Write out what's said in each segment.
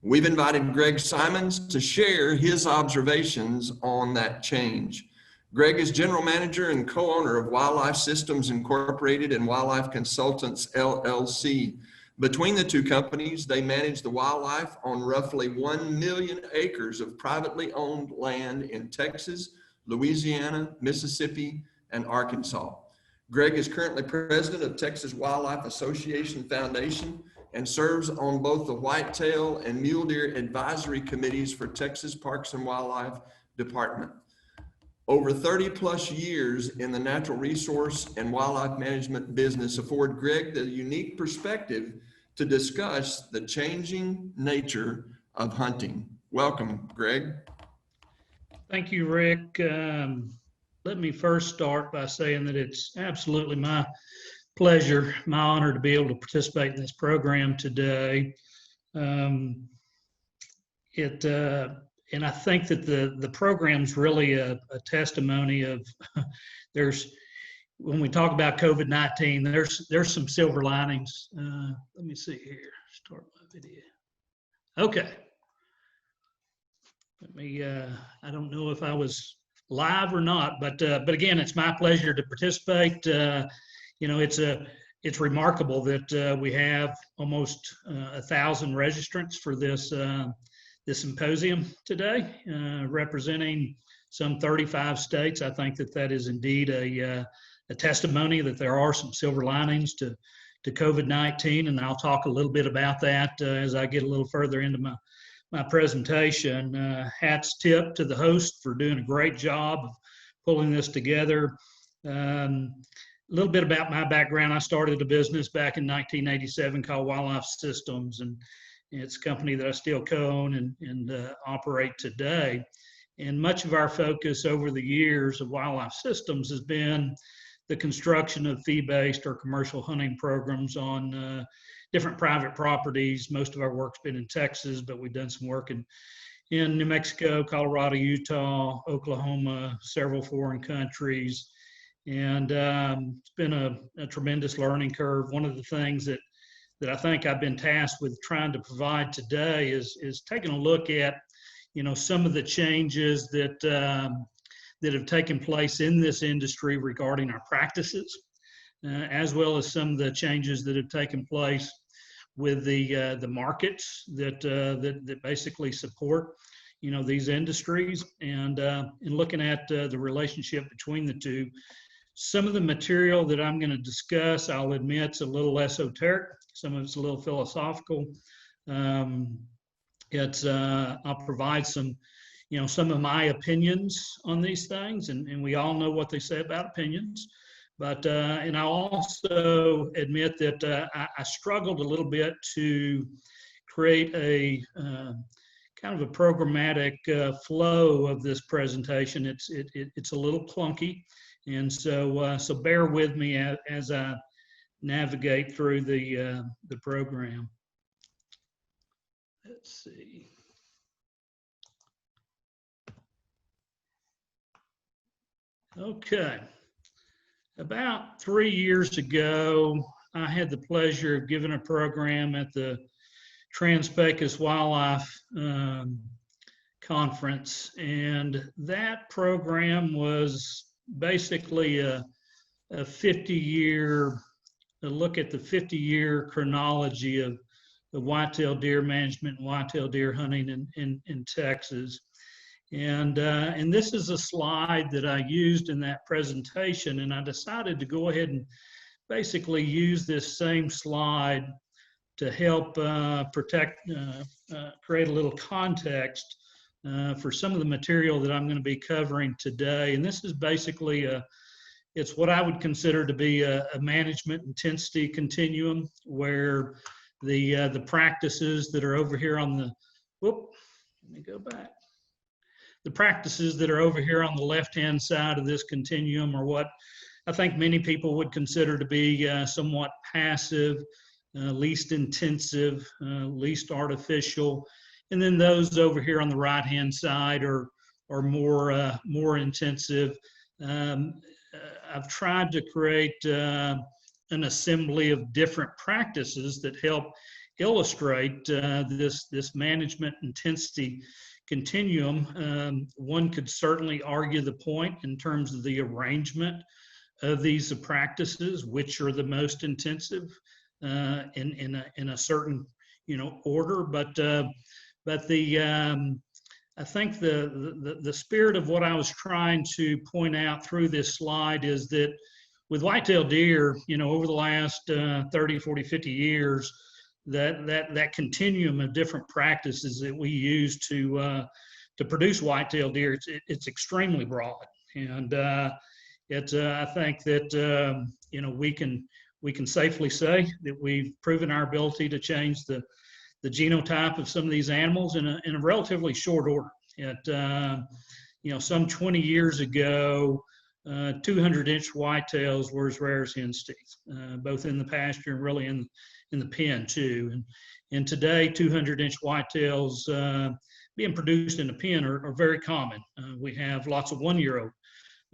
We've invited Greg Simons to share his observations on that change. Greg is general manager and co-owner of Wildlife Systems Incorporated and Wildlife Consultants LLC. Between the two companies, they manage the wildlife on roughly 1 million acres of privately owned land in Texas, Louisiana, Mississippi, and Arkansas. Greg is currently president of Texas Wildlife Association Foundation and serves on both the Whitetail and Mule Deer advisory committees for Texas Parks and Wildlife Department. Over 30 plus years in the natural resource and wildlife management business afford Greg the unique perspective to discuss the changing nature of hunting. Welcome, Greg. Thank you, Rick. Let me first start by saying that it's absolutely my pleasure, my honor to be able to participate in this program today. And I think that the program's really a testimony of when we talk about COVID-19, there's some silver linings. Let me see here, start my video. Okay. Let me, I don't know if I was live or not, but again, it's my pleasure to participate. You know, it's remarkable that we have almost 1,000 registrants for this symposium today, representing some 35 states. I think that is indeed a testimony that there are some silver linings to COVID-19, and I'll talk a little bit about that as I get a little further into my presentation. Hats tip to the host for doing a great job of pulling this together. A little bit about my background. I started a business back in 1987 called Wildlife Systems, and it's a company that I still co-own and operate today. And much of our focus over the years of Wildlife Systems has been the construction of fee-based or commercial hunting programs on different private properties. Most of our work's been in Texas, but we've done some work in New Mexico, Colorado, Utah, Oklahoma, several foreign countries. And it's been a tremendous learning curve. One of the things that I think I've been tasked with trying to provide today is taking a look at, you know, some of the changes that have taken place in this industry regarding our practices, as well as some of the changes that have taken place with the markets that basically support, you know, these industries, and in looking at the relationship between the two. Some of the material that I'm going to discuss, I'll admit, it's a little esoteric. Some of it's a little philosophical. I'll provide some, you know, some of my opinions on these things, and we all know what they say about opinions. But and I'll also admit that I struggled a little bit to create a kind of a programmatic flow of this presentation. It's a little clunky, and so bear with me as I navigate through the program. Let's see. Okay. About 3 years ago, I had the pleasure of giving a program at the Trans-Pecos Wildlife Conference, and that program was basically a 50-year look at the 50-year chronology of the whitetail deer management and whitetail deer hunting in Texas. And this is a slide that I used in that presentation, and I decided to go ahead and basically use this same slide to help create a little context for some of the material that I'm going to be covering today. And this is basically it's what I would consider to be a management intensity continuum, where the practices that are over here on the, whoop, let me go back. The practices that are over here on the left-hand side of this continuum are what I think many people would consider to be somewhat passive, least intensive, least artificial. And then those over here on the right-hand side are more intensive. I've tried to create an assembly of different practices that help illustrate this management intensity continuum. One could certainly argue the point in terms of the arrangement of these practices, which are the most intensive in a certain order. But I think the spirit of what I was trying to point out through this slide is that with whitetail deer, over the last 30, 40, 50 years, that continuum of different practices that we use to produce whitetail deer, it's extremely broad. And I think that we can safely say that we've proven our ability to change the genotype of some of these animals in a relatively short order. Some 20 years ago, 200-inch whitetails were as rare as hen's teeth, both in the pasture and really in the pen too. And today, 200-inch whitetails being produced in the pen are very common. We have lots of 1-year-old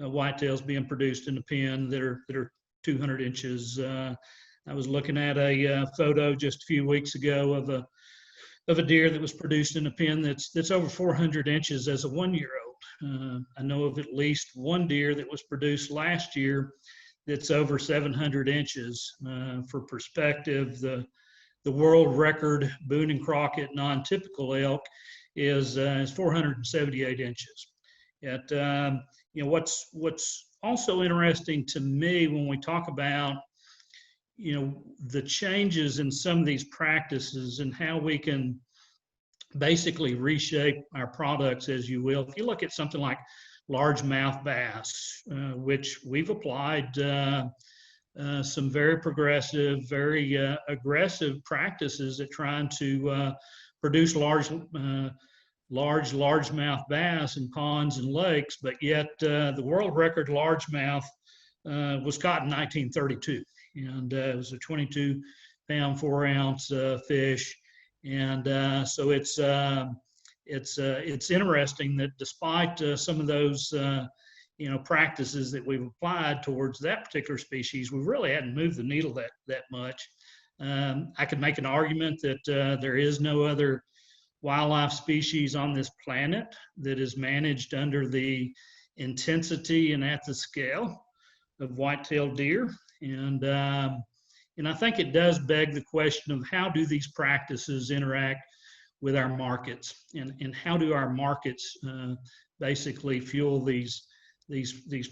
whitetails being produced in the pen that are 200 inches. I was looking at a photo just a few weeks ago of a deer that was produced in a pen that's over 400 inches as a 1-year-old. I know of at least one deer that was produced last year that's over 700 inches. For perspective, the world record Boone and Crockett non-typical elk is 478 inches. What's also interesting to me when we talk about the changes in some of these practices and how we can basically reshape our products, as you will. If you look at something like largemouth bass, which we've applied some very progressive, very aggressive practices at trying to produce largemouth bass in ponds and lakes, but yet the world record largemouth was caught in 1932. And it was a 22-pound, 4-ounce fish, and so it's interesting that despite some of those practices that we've applied towards that particular species, we really hadn't moved the needle that much. I could make an argument that there is no other wildlife species on this planet that is managed under the intensity and at the scale of whitetail deer. And I think it does beg the question of how do these practices interact with our markets, and how do our markets basically fuel these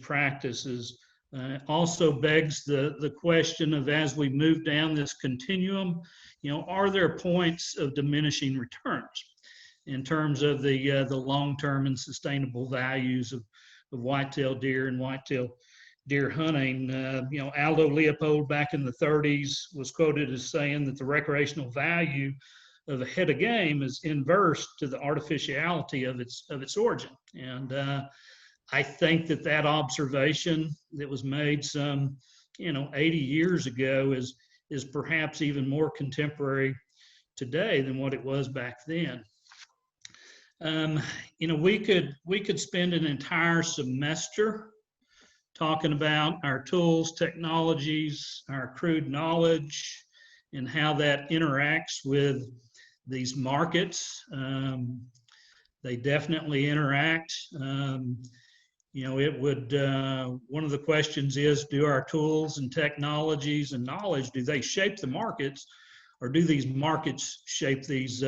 practices. Also begs the question of, as we move down this continuum, are there points of diminishing returns in terms of the long-term and sustainable values of whitetail deer and whitetail deer hunting? Aldo Leopold back in the 30s was quoted as saying that the recreational value of a head of game is inverse to the artificiality of its origin. And I think that observation that was made some 80 years ago is perhaps even more contemporary today than what it was back then. We could spend an entire semester talking about our tools, technologies, our crude knowledge, and how that interacts with these markets. They definitely interact. It would, one of the questions is, do our tools and technologies and knowledge, do they shape the markets, or do these markets shape these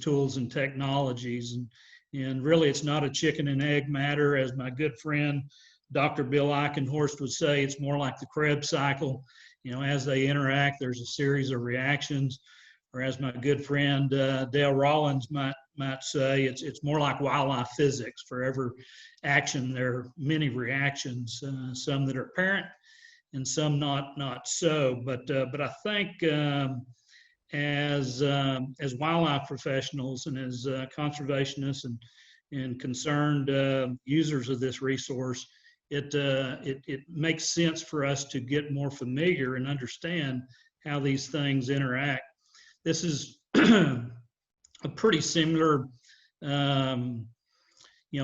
tools and technologies? And really, it's not a chicken and egg matter. As my good friend, Dr. Bill Eichenhorst would say, it's more like the Krebs cycle. As they interact, there's a series of reactions. Or as my good friend Dale Rollins might say, it's more like wildlife physics. For every action, there are many reactions, some that are apparent and some not so. But I think as wildlife professionals and as conservationists and concerned users of this resource, it makes sense for us to get more familiar and understand how these things interact. This is a pretty similar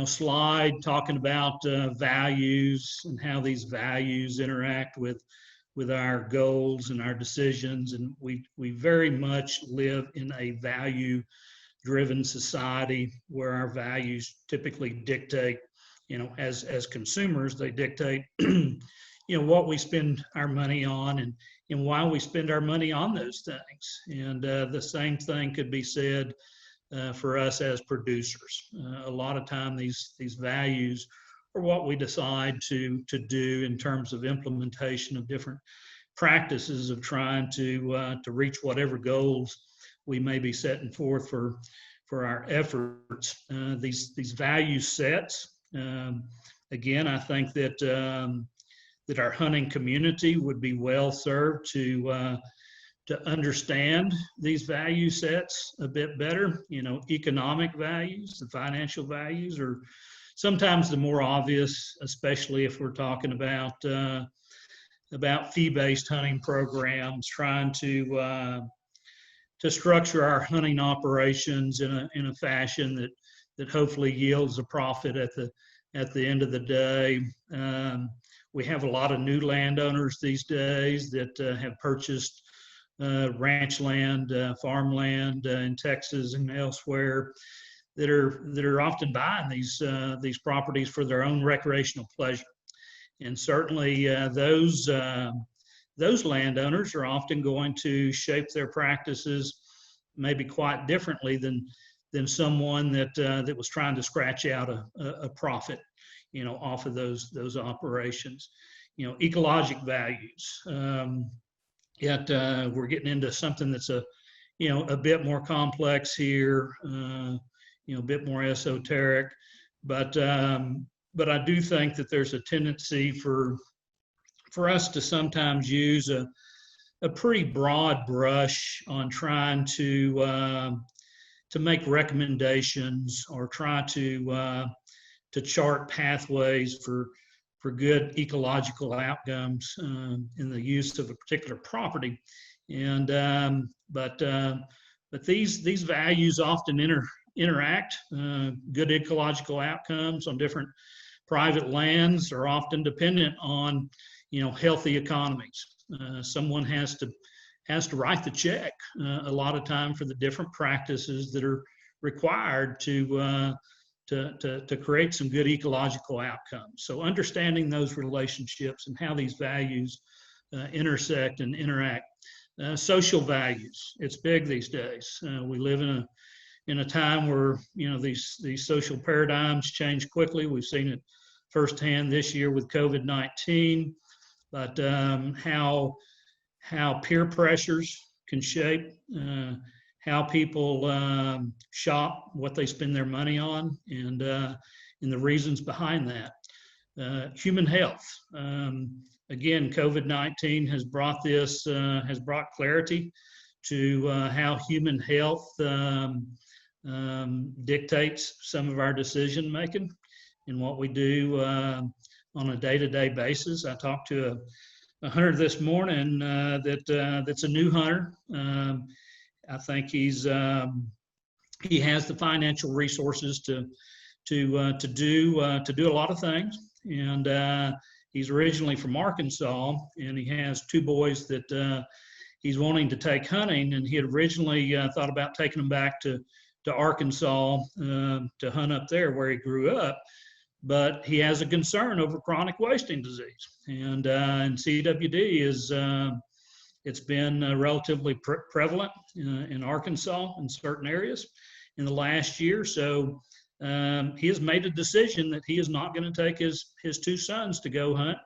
slide talking about values and how these values interact with with our goals and our decisions. And we very much live in a value-driven society where our values typically dictate, as consumers, they dictate, what we spend our money on and why we spend our money on those things. And the same thing could be said for us as producers. A lot of time these values are what we decide to do in terms of implementation of different practices of trying to reach whatever goals we may be setting forth for our efforts. These value sets, again, I think that our hunting community would be well served to understand these value sets a bit better. Economic values, the financial values are sometimes the more obvious, especially if we're talking about fee-based hunting programs, trying to structure our hunting operations in a fashion that hopefully yields a profit at the end of the day. We have a lot of new landowners these days that have purchased ranch land, farmland in Texas and elsewhere that are often buying these properties for their own recreational pleasure. And certainly those landowners are often going to shape their practices maybe quite differently than someone that was trying to scratch out a profit, off of those operations. Ecologic values. Yet we're getting into something that's a bit more complex here, a bit more esoteric, but I do think that there's a tendency for us to sometimes use a pretty broad brush on trying to make recommendations or try to chart pathways for good ecological outcomes in the use of a particular property. And but these values often interact. Good ecological outcomes on different private lands are often dependent on healthy economies. Someone has to write the check a lot of time for the different practices that are required to create some good ecological outcomes. So understanding those relationships and how these values intersect and interact. Social values, it's big these days. We live in a time where these social paradigms change quickly. We've seen it firsthand this year with COVID-19, but how peer pressures can shape how people shop, what they spend their money on, and the reasons behind that. Human health. Again, COVID-19 has brought clarity to how human health dictates some of our decision making and what we do on a day-to-day basis. I talked to a hunter this morning that's a new hunter. I think he has the financial resources to do a lot of things, and he's originally from Arkansas, and he has two boys that he's wanting to take hunting, and he had originally thought about taking them back to Arkansas to hunt up there where he grew up, but he has a concern over chronic wasting disease, and CWD is it's been relatively prevalent in Arkansas in certain areas in the last year. So he has made a decision that he is not going to take his two sons to go hunt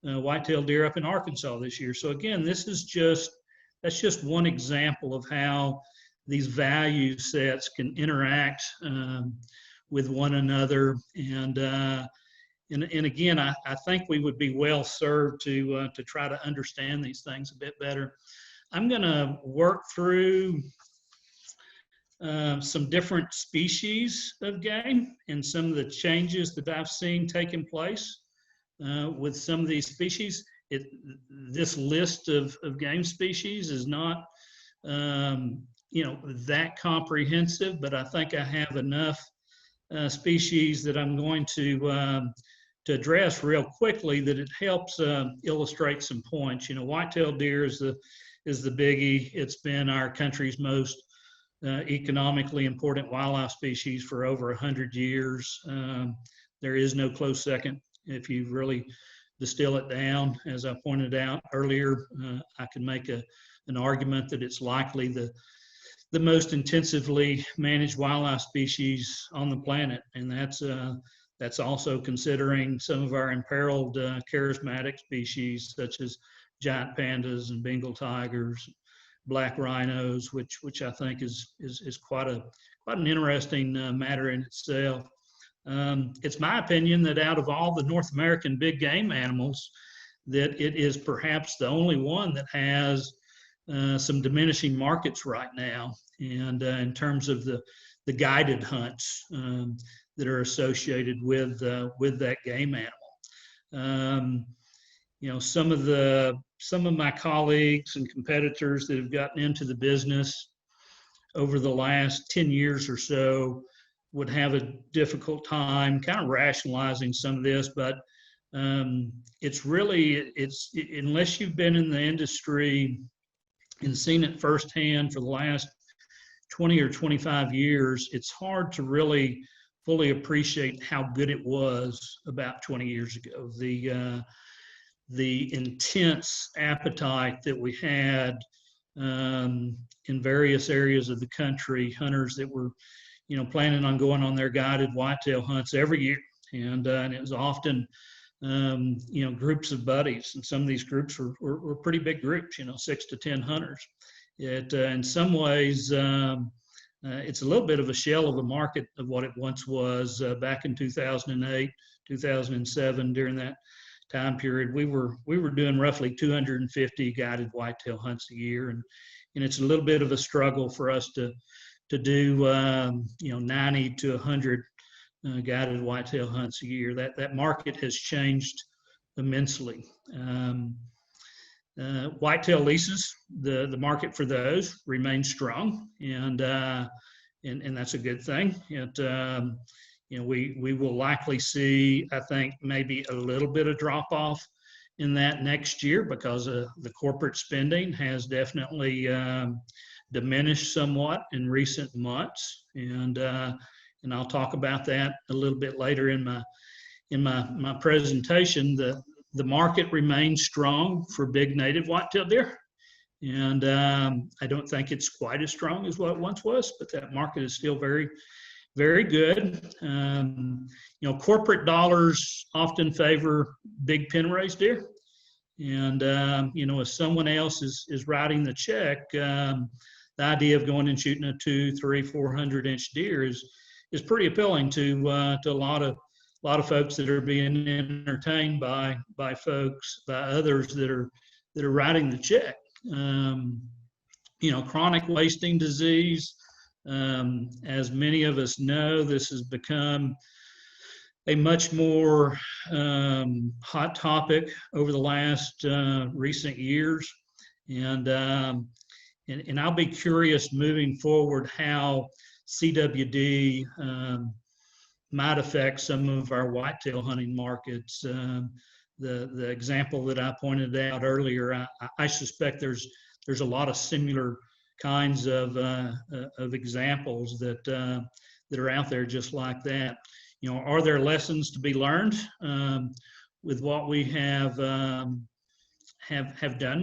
whitetail deer up in Arkansas this year. So again, that's just one example of how these value sets can interact with one another. And again, I think we would be well served to try to understand these things a bit better. I'm going to work through some different species of game and some of the changes that I've seen taking place with some of these species. This list of game species is not that comprehensive, but I think I have enough species that I'm going to address real quickly that it helps illustrate some points. You know, whitetail deer is the biggie. It's been our country's most economically important wildlife species for over 100 years. There is no close second. If you really distill it down, as I pointed out earlier, I can make an argument that it's likely the most intensively managed wildlife species on the planet, and that's also considering some of our imperiled charismatic species such as giant pandas and Bengal tigers, black rhinos, which I think is quite an interesting matter in itself. It's my opinion that out of all the North American big game animals, that it is perhaps the only one that has some diminishing markets right now, and in terms of the guided hunts that are associated with that game animal. You know, some of my colleagues and competitors that have gotten into the business over the last 10 years or so would have a difficult time kind of rationalizing some of this, but it's unless you've been in the industry and seen it firsthand for the last 20 or 25 years, it's hard to really fully appreciate how good it was about 20 years ago. The intense appetite that we had in various areas of the country, hunters that were, you know, planning on going on their guided whitetail hunts every year, and it was often you know, groups of buddies, and some of these groups were pretty big groups, you know, 6 to 10 hunters. In some ways, it's a little bit of a shell of a market of what it once was back in 2008, 2007. During that time period, we were doing roughly 250 guided whitetail hunts a year, and it's a little bit of a struggle for us to do you know, 90 to 100 guided whitetail hunts a year. That market has changed immensely. Whitetail leases, the market for those remains strong, and that's a good thing. You know, we will likely see, I think, maybe a little bit of drop off in that next year because the corporate spending has definitely diminished somewhat in recent months, and I'll talk about that a little bit later in my presentation. The market remains strong for big native whitetail deer, and I don't think it's quite as strong as what it once was, but that market is still very, very good. You know, corporate dollars often favor big pen raised deer, and you know, if someone else is writing the check, the idea of going and shooting a 200, 300, 400 inch deer is pretty appealing to a lot of folks that are being entertained by others that are writing the check. You know, chronic wasting disease, as many of us know, this has become a much more hot topic over the last recent years, and I'll be curious moving forward how CWD might affect some of our whitetail hunting markets. The example that I pointed out earlier, I suspect there's a lot of similar kinds of examples that are out there just like that. You know, are there lessons to be learned with what we have done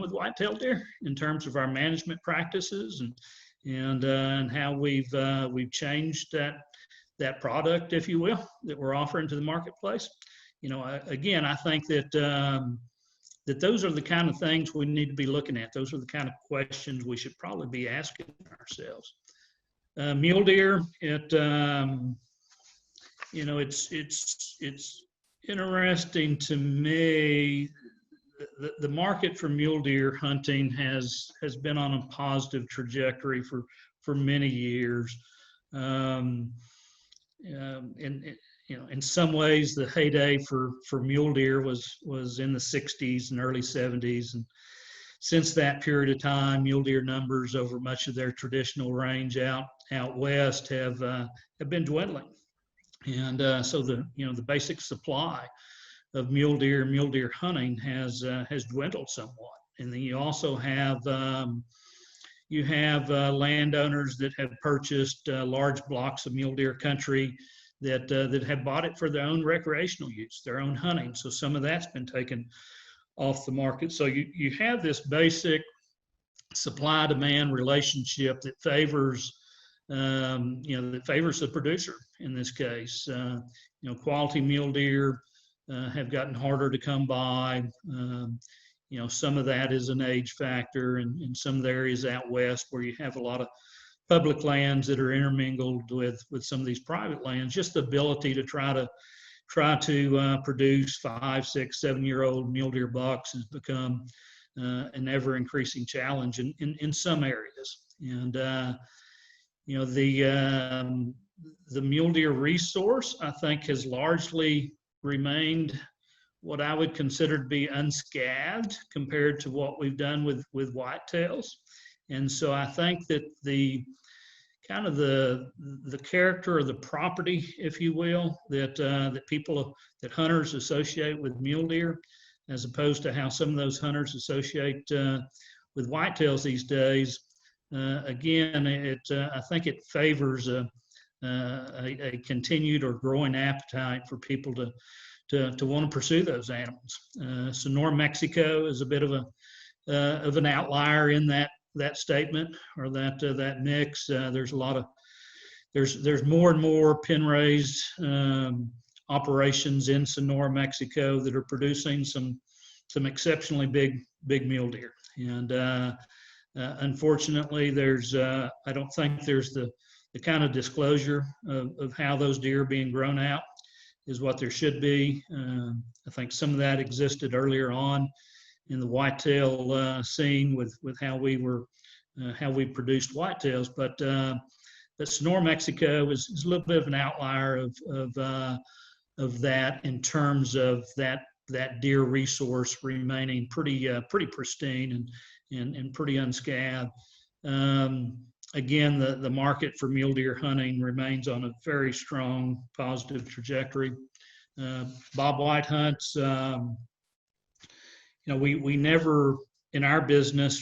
with whitetail deer in terms of our management practices and how we've changed that product, if you will, that we're offering to the marketplace? You know, again, I think that that those are the kind of things we need to be looking at. Those are the kind of questions we should probably be asking ourselves. Mule deer, you know, it's interesting to me. The market for mule deer hunting has been on a positive trajectory for many years. And you know, in some ways, the heyday for mule deer was in the 60s and early 70s, and since that period of time, mule deer numbers over much of their traditional range out west have been dwindling, and so the basic supply mule deer hunting has dwindled somewhat. And then you also have landowners that have purchased large blocks of mule deer country that have bought it for their own recreational use, their own hunting. So some of that's been taken off the market. So you have this basic supply-demand relationship that favors the producer in this case. Quality mule deer have gotten harder to come by. Some of that is an age factor in some of the areas out west where you have a lot of public lands that are intermingled with some of these private lands. Just the ability to try to produce 5, 6, 7-year-old mule deer bucks has become an ever increasing challenge in some areas. And the mule deer resource, I think, has largely remained what I would consider to be unscathed compared to what we've done with whitetails. And so I think that the character of the property, if you will, that hunters associate with mule deer, as opposed to how some of those hunters associate with whitetails these days. Again, I think it favors a continued or growing appetite for people to want to pursue those animals. Sonora, Mexico is a bit of an outlier in that statement or that mix. There's more and more pen raised operations in Sonora, Mexico that are producing some exceptionally big mule deer. And unfortunately, I don't think there's the kind of disclosure of how those deer are being grown out is what there should be. I think some of that existed earlier on in the whitetail scene with how we produced whitetails, but Sonora, Mexico is a little bit of an outlier of that in terms of that deer resource remaining pretty pristine and pretty unscathed. Again, the market for mule deer hunting remains on a very strong positive trajectory. Bobwhite hunts, we never, in our business,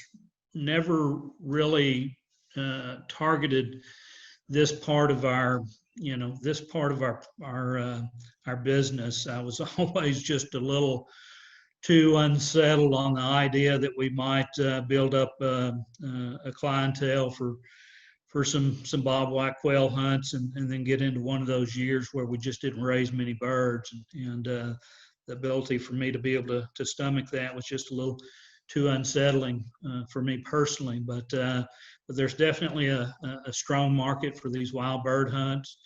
never really targeted this part of our business. I was always just a little too unsettled on the idea that we might build up a clientele for some bobwhite quail hunts and then get into one of those years where we just didn't raise many birds, and the ability for me to be able to stomach that was just a little too unsettling for me personally. But there's definitely a strong market for these wild bird hunts.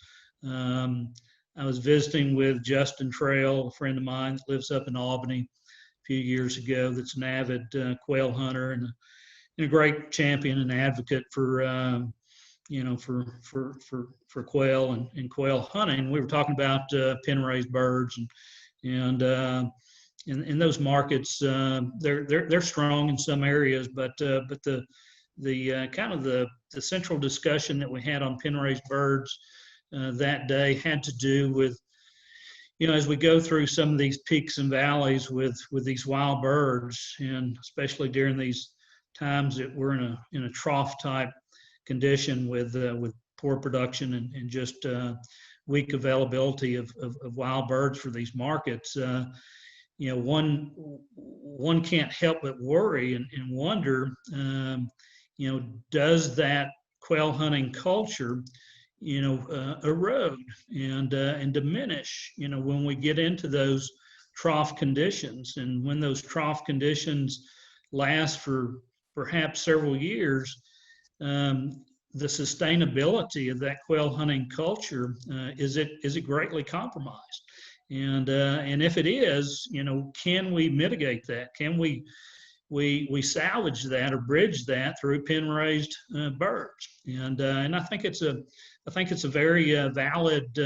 I was visiting with Justin Trail, a friend of mine that lives up in Albany, a few years ago. That's an avid quail hunter and a great champion and advocate for quail and quail hunting. We were talking about pen raised birds and in those markets, they're strong in some areas, but the kind of the central discussion that we had on pen raised birds that day had to do with, as we go through some of these peaks and valleys with these wild birds, and especially during these times that we're in a trough type condition with poor production and just weak availability of wild birds for these markets, one can't help but worry and wonder, does that quail hunting culture, erode and diminish, when we get into those trough conditions, and when those trough conditions last for perhaps several years, the sustainability of that quail hunting culture, is it greatly compromised? And if it is, can we mitigate that? Can we salvage that or bridge that through pen raised birds? And I think it's a very valid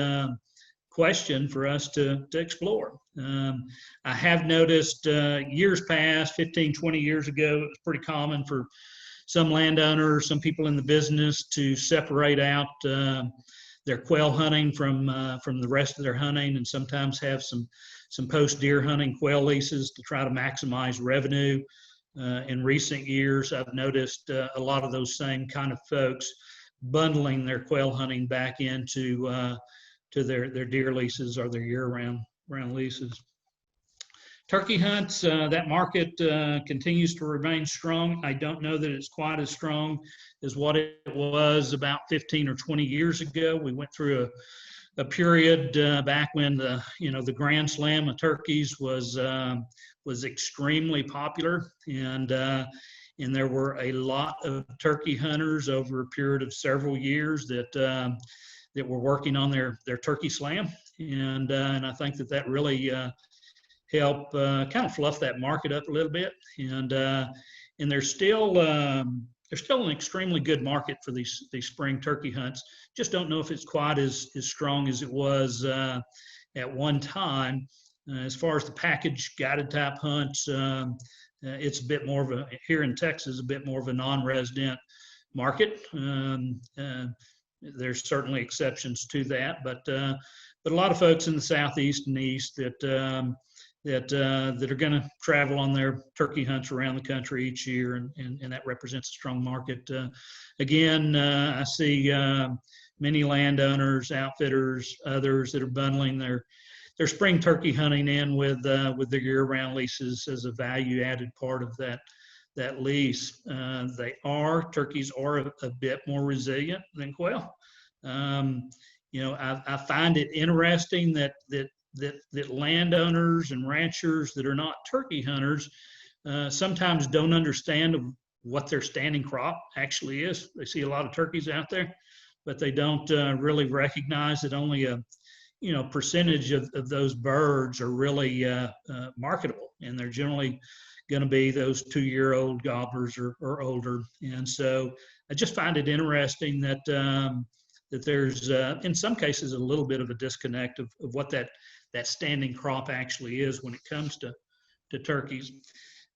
question for us to explore. I have noticed years past, 15, 20 years ago, it was pretty common for some landowners, some people in the business to separate out the their quail hunting from the rest of their hunting, and sometimes have some post deer hunting quail leases to try to maximize revenue. In recent years, I've noticed a lot of those same kind of folks bundling their quail hunting back into to their deer leases or their year-round leases. Turkey hunts, that market continues to remain strong. I don't know that it's quite as strong as what it was about 15 or 20 years ago. We went through a period back when the Grand Slam of turkeys was extremely popular, and there were a lot of turkey hunters over a period of several years that were working on their turkey slam, and I think that really help kind of fluff that market up a little bit, and there's still an extremely good market for these spring turkey hunts. Just don't know if it's quite as strong as it was at one time. As far as the package guided type hunts, it's a bit more of here in Texas, a bit more of a non-resident market. There's certainly exceptions to that, but a lot of folks in the Southeast and East that are going to travel on their turkey hunts around the country each year, and that represents a strong market. Again, I see many landowners, outfitters, others that are bundling their spring turkey hunting in with their year-round leases as a value-added part of that lease. Turkeys are a bit more resilient than quail. I find it interesting that landowners and ranchers that are not turkey hunters sometimes don't understand what their standing crop actually is. They see a lot of turkeys out there, but they don't really recognize that only a percentage of those birds are really marketable, and they're generally going to be those 2-year-old gobblers or older. And so I just find it interesting that there's in some cases a little bit of a disconnect of what that standing crop actually is when it comes to turkeys.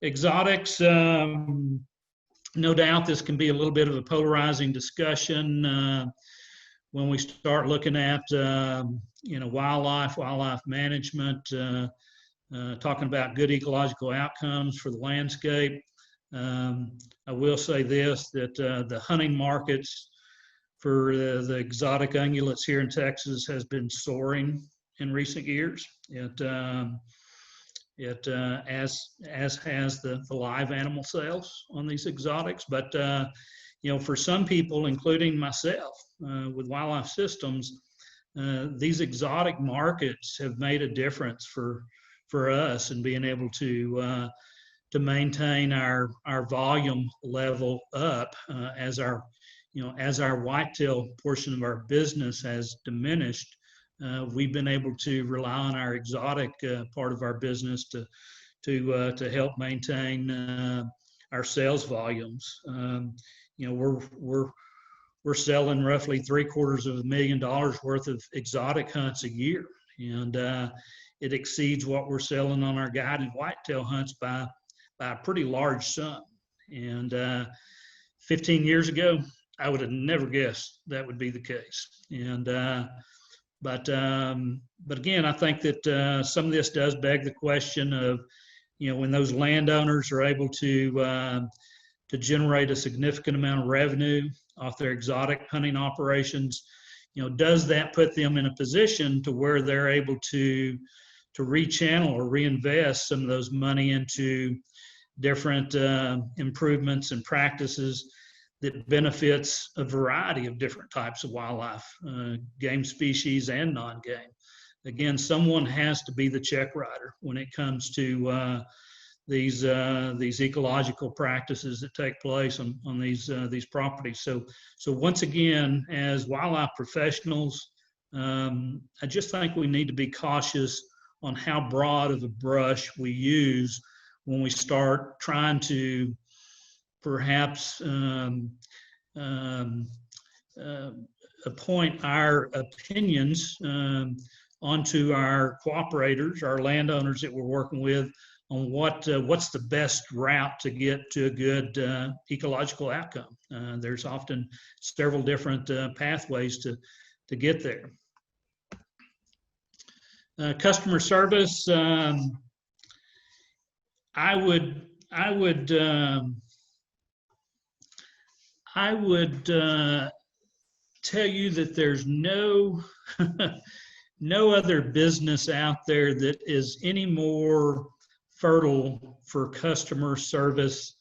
Exotics, no doubt this can be a little bit of a polarizing discussion when we start looking at wildlife management, talking about good ecological outcomes for the landscape. I will say this, that the hunting markets for the exotic ungulates here in Texas has been soaring in recent years. As has the live animal sales on these exotics. But for some people, including myself, with wildlife systems, these exotic markets have made a difference for us in being able to maintain our volume level up as our whitetail portion of our business has diminished. We've been able to rely on our exotic part of our business to help maintain our sales volumes. We're selling roughly $750,000 worth of exotic hunts a year, and it exceeds what we're selling on our guided whitetail hunts by a pretty large sum. And 15 years ago, I would have never guessed that would be the case. And but again, I think that some of this does beg the question of, when those landowners are able to generate a significant amount of revenue off their exotic hunting operations, does that put them in a position to where they're able to rechannel or reinvest some of those money into different improvements and practices that benefits a variety of different types of wildlife, game species and non-game. Again, someone has to be the check writer when it comes to these ecological practices that take place on these properties. So once again, as wildlife professionals, I just think we need to be cautious on how broad of a brush we use when we start trying to perhaps appoint our opinions onto our cooperators, our landowners that we're working with, on what's the best route to get to a good ecological outcome. There's often several different pathways to get there. Customer service, I would tell you that there's no no other business out there that is any more fertile for customer service,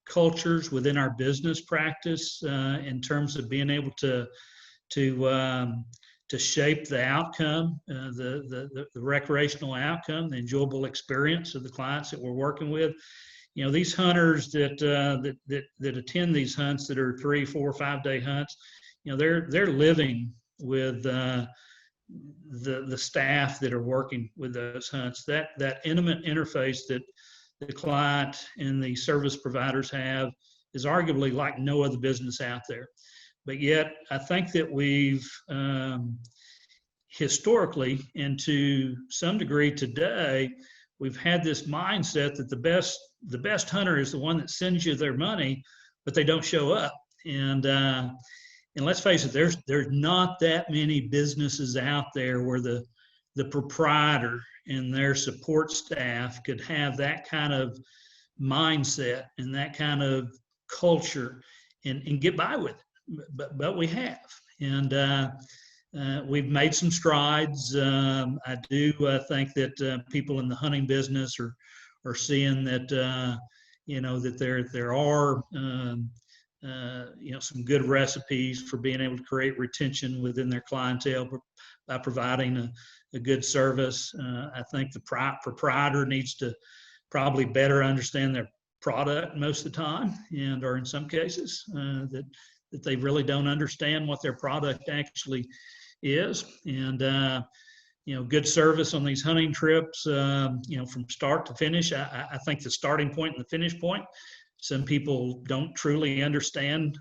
cultures within our business practice, in terms of being able to shape the outcome, the recreational outcome, the enjoyable experience of the clients that we're working with. These hunters that attend these hunts that are 3, 4, 5 day hunts, they're living with the staff that are working with those hunts. That intimate interface that the client and the service providers have is arguably like no other business out there. But yet, I think that we've historically, and to some degree today, we've had this mindset that the best hunter is the one that sends you their money, but they don't show up. And let's face it, there's not that many businesses out there where the proprietor and their support staff could have that kind of mindset and that kind of culture and get by with it. But we have, and we've made some strides. I do think that people in the hunting business are seeing that that there are some good recipes for being able to create retention within their clientele by providing a good service. I think the proprietor needs to probably better understand their product most of the time, or in some cases that they really don't understand what their product actually is. And good service on these hunting trips, from start to finish. I think the starting point and the finish point, some people don't truly understand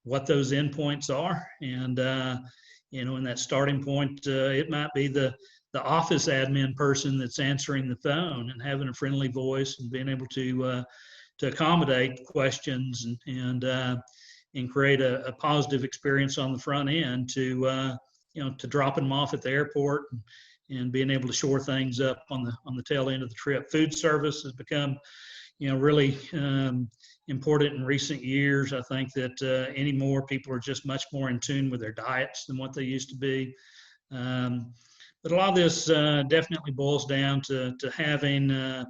what those endpoints are. And in that starting point, it might be the office admin person that's answering the phone and having a friendly voice and being able to accommodate questions and create a positive experience on the front end to dropping them off at the airport and being able to shore things up on the tail end of the trip. Food service has become, really important in recent years. I think that anymore people are just much more in tune with their diets than what they used to be. But a lot of this definitely boils down to having a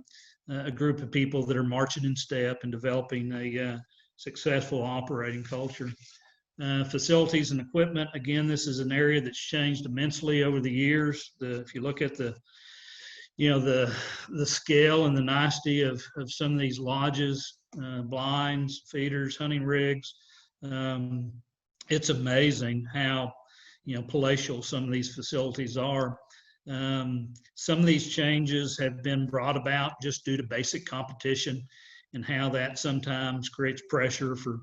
group of people that are marching in step and developing a successful operating culture. Facilities and equipment, again, this is an area that's changed immensely over the years. If you look at the scale and the nicety of some of these lodges, blinds, feeders, hunting rigs, it's amazing how palatial some of these facilities are. Some of these changes have been brought about just due to basic competition and how that sometimes creates pressure for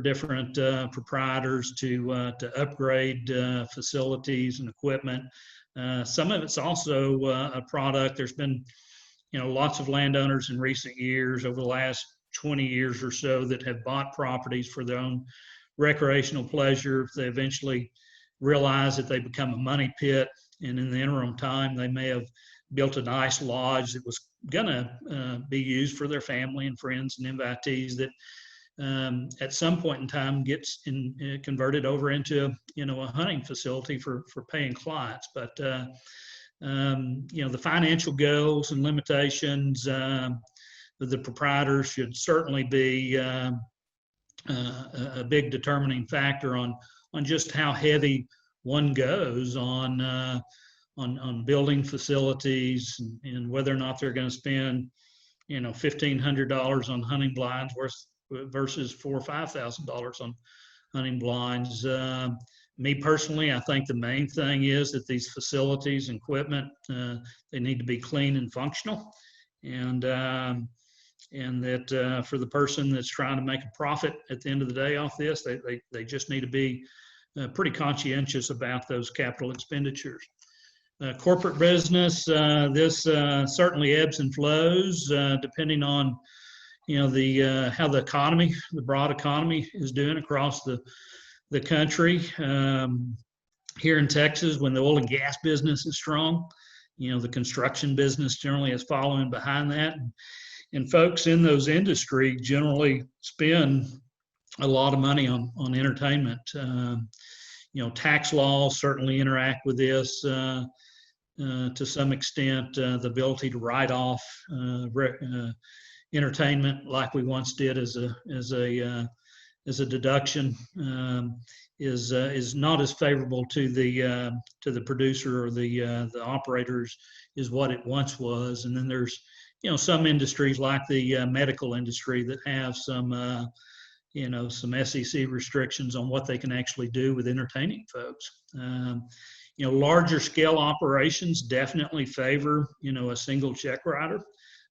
different proprietors to upgrade facilities and equipment. Some of it's also a product. There's been, lots of landowners in recent years, over the last 20 years or so, that have bought properties for their own recreational pleasure. They eventually realize that they become a money pit, and in the interim time, they may have built a nice lodge that was gonna be used for their family and friends and invitees that at some point in time gets converted over into a hunting facility for paying clients. But the financial goals and limitations of the proprietors should certainly be a big determining factor on just how heavy one goes on building facilities and whether or not they're going to spend $1,500 on hunting blinds versus $4,000 or $5,000 on hunting blinds. Me personally, I think the main thing is that these facilities and equipment, they need to be clean and functional, and that for the person that's trying to make a profit at the end of the day off this, they just need to be pretty conscientious about those capital expenditures. Corporate business, this certainly ebbs and flows depending on how the economy, the broad economy, is doing across the country. Here in Texas, when the oil and gas business is strong, the construction business generally is following behind that. And folks in those industries generally spend a lot of money on entertainment. Tax laws certainly interact with this to some extent. The ability to write off entertainment like we once did as a deduction is not as favorable to the producer or the operators as what it once was. And then there's some industries like the medical industry that have some SEC restrictions on what they can actually do with entertaining folks. Larger scale operations definitely favor a single check writer.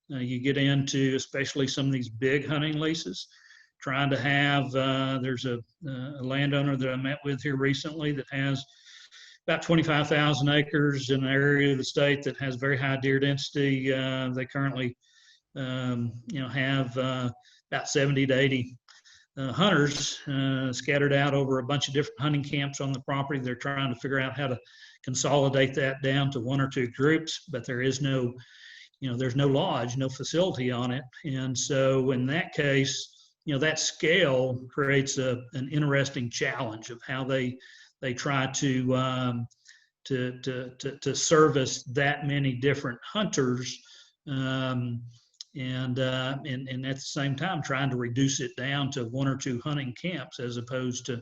You get into especially some of these big hunting leases, trying to have, there's a landowner that I met with here recently that has about 25,000 acres in an area of the state that has very high deer density. They currently, have about 70 to 80 hunters scattered out over a bunch of different hunting camps on the property. They're trying to figure out how to consolidate that down to one or two groups, but there is no, there's no lodge, no facility on it. And so in that case, that scale creates an interesting challenge of how they try to service that many different hunters, and at the same time trying to reduce it down to one or two hunting camps as opposed to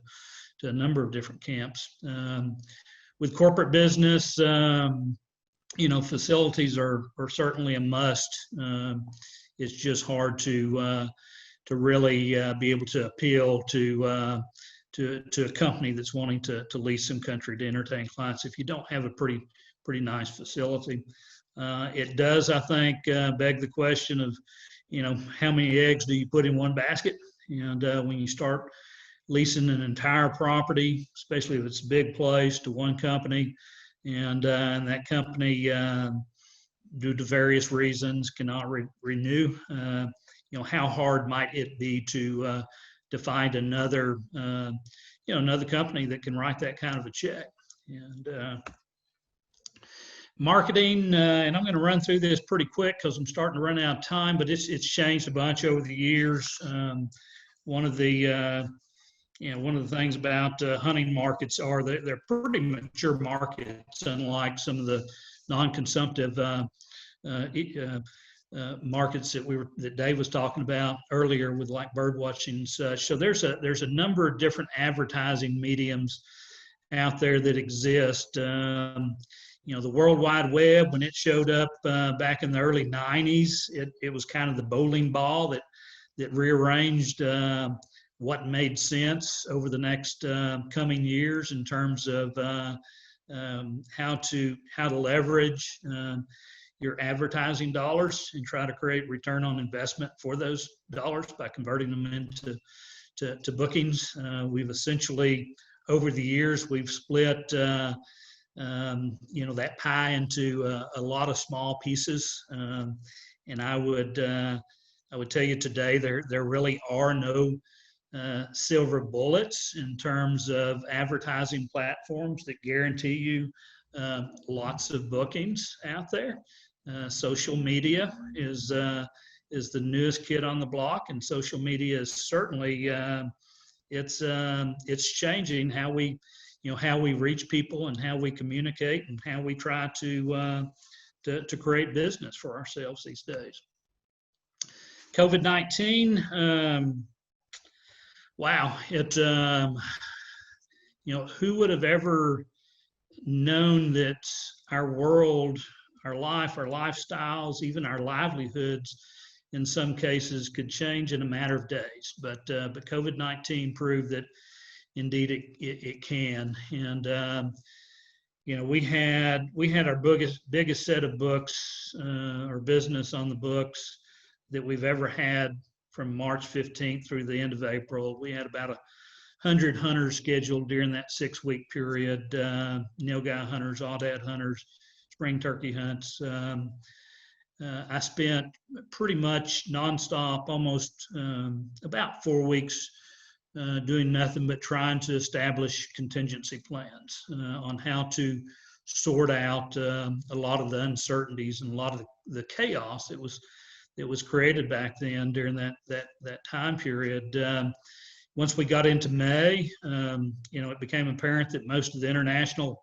a number of different camps. With corporate business, facilities are certainly a must. It's just hard to really be able to appeal to a company that's wanting to lease some country to entertain clients if you don't have a pretty nice facility. It does, I think, beg the question of, how many eggs do you put in one basket? And when you start leasing an entire property, especially if it's a big place, to one company, and that company, due to various reasons, cannot renew, how hard might it be to find another, another company that can write that kind of a check? And marketing, and I'm going to run through this pretty quick because I'm starting to run out of time, but it's changed a bunch over the years. One of the things about hunting markets are they're pretty mature markets, unlike some of the non-consumptive markets that Dave was talking about earlier with like bird watching and such. So there's a number of different advertising mediums out there that exist. The World Wide Web, when it showed up back in the early 90s, it was kind of the bowling ball that rearranged what made sense over the next coming years in terms of how to leverage your advertising dollars and try to create return on investment for those dollars by converting them into bookings. We've essentially, over the years, we've split that pie into a lot of small pieces. And I would tell you today, there really are no silver bullets in terms of advertising platforms that guarantee you lots of bookings out there. Social media is the newest kid on the block, and social media is certainly it's changing how we reach people and how we communicate and how we try to create business for ourselves these days. COVID-19, wow, who would have ever known that our world, our life, our lifestyles, even our livelihoods, in some cases, could change in a matter of days. But COVID-19 proved that indeed it can. And we had our biggest set of books or business on the books that we've ever had from March 15th through the end of April. We had about 100 hunters scheduled during that 6-week period. Nilgai hunters, aoudad hunters, spring turkey hunts. I spent pretty much nonstop, almost about 4 weeks, doing nothing but trying to establish contingency plans on how to sort out a lot of the uncertainties and a lot of the chaos that was created back then during that time period. Once we got into May, it became apparent that most of the international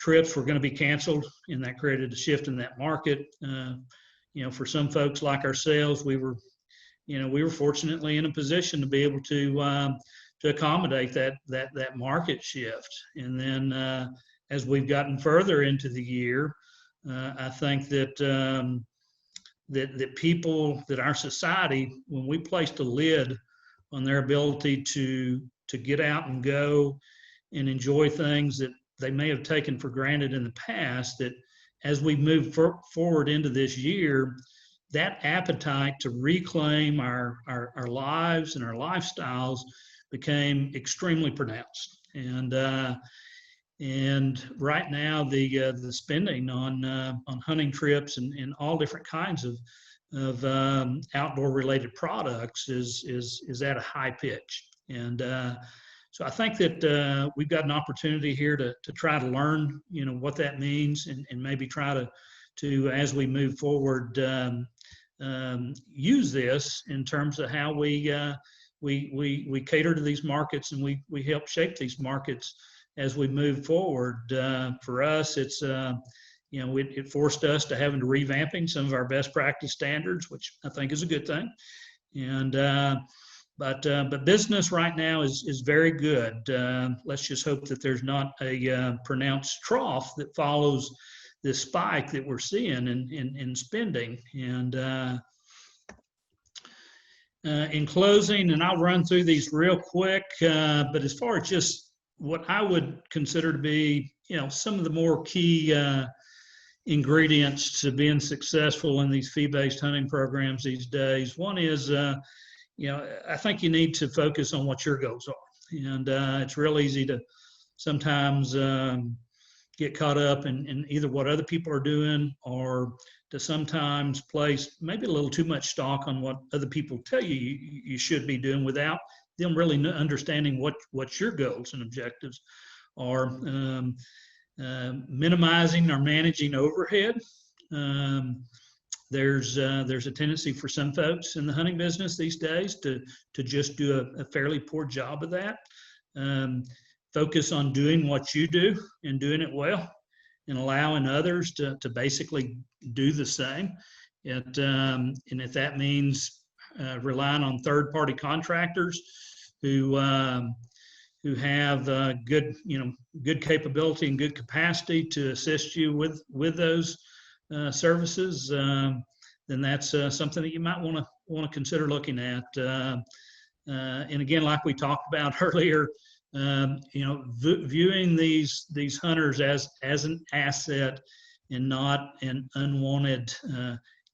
trips were going to be canceled, and that created a shift in that market. For some folks like ourselves, we were fortunately in a position to be able to accommodate that market shift. And then as we've gotten further into the year, I think that that our society, when we placed a lid on their ability to get out and go and enjoy things that they may have taken for granted in the past, that as we move forward into this year, that appetite to reclaim our lives and our lifestyles became extremely pronounced. And right now, the spending on hunting trips and all different kinds of outdoor related products is at a high pitch. And so I think that we've got an opportunity here to try to learn, what that means, and maybe try to as we move forward, use this in terms of how we cater to these markets, and we help shape these markets as we move forward. For us, it's it forced us to having to revamping some of our best practice standards, which I think is a good thing. And but business right now is very good. Let's just hope that there's not a pronounced trough that follows this spike that we're seeing in spending. And in closing, and I'll run through these real quick, but as far as just what I would consider to be, some of the more key ingredients to being successful in these fee-based hunting programs these days. One is, I think you need to focus on what your goals are. And it's real easy to sometimes get caught up in either what other people are doing, or to sometimes place maybe a little too much stock on what other people tell you you should be doing, without them really understanding what your goals and objectives are. Minimizing or managing overhead. There's a tendency for some folks in the hunting business these days to just do a fairly poor job of that. Focus on doing what you do and doing it well, and allowing others to basically do the same. And if that means relying on third-party contractors who have good capability and good capacity to assist you with those services, then that's something that you might want to consider looking at. And again, like we talked about earlier, viewing these hunters as an asset and not an unwanted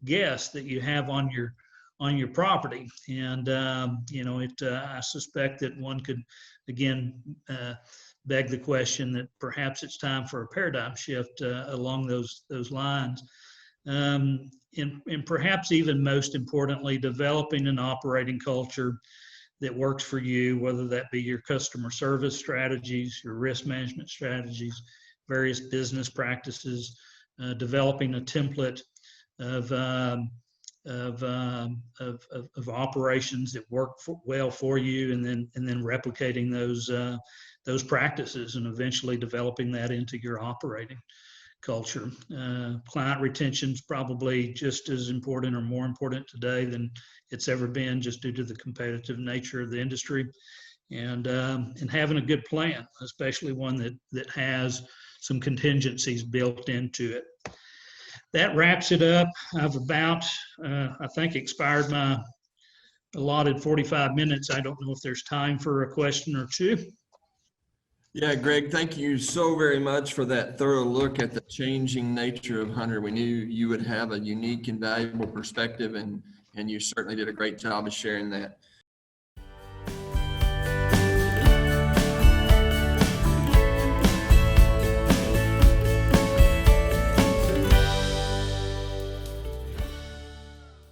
guest that you have on your property. And I suspect that one could again beg the question that perhaps it's time for a paradigm shift along those lines. And perhaps even most importantly, developing an operating culture that works for you, whether that be your customer service strategies, your risk management strategies, various business practices, developing a template of operations that work well for you, and then replicating those practices and eventually developing that into your operating culture. Client retention is probably just as important or more important today than it's ever been, just due to the competitive nature of the industry, and having a good plan, especially one that has some contingencies built into it. That wraps it up. I've about, I think, expired my allotted 45 minutes. I don't know if there's time for a question or two. Yeah, Greg, thank you so very much for that thorough look at the changing nature of hunter. We knew you would have a unique and valuable perspective, and you certainly did a great job of sharing that.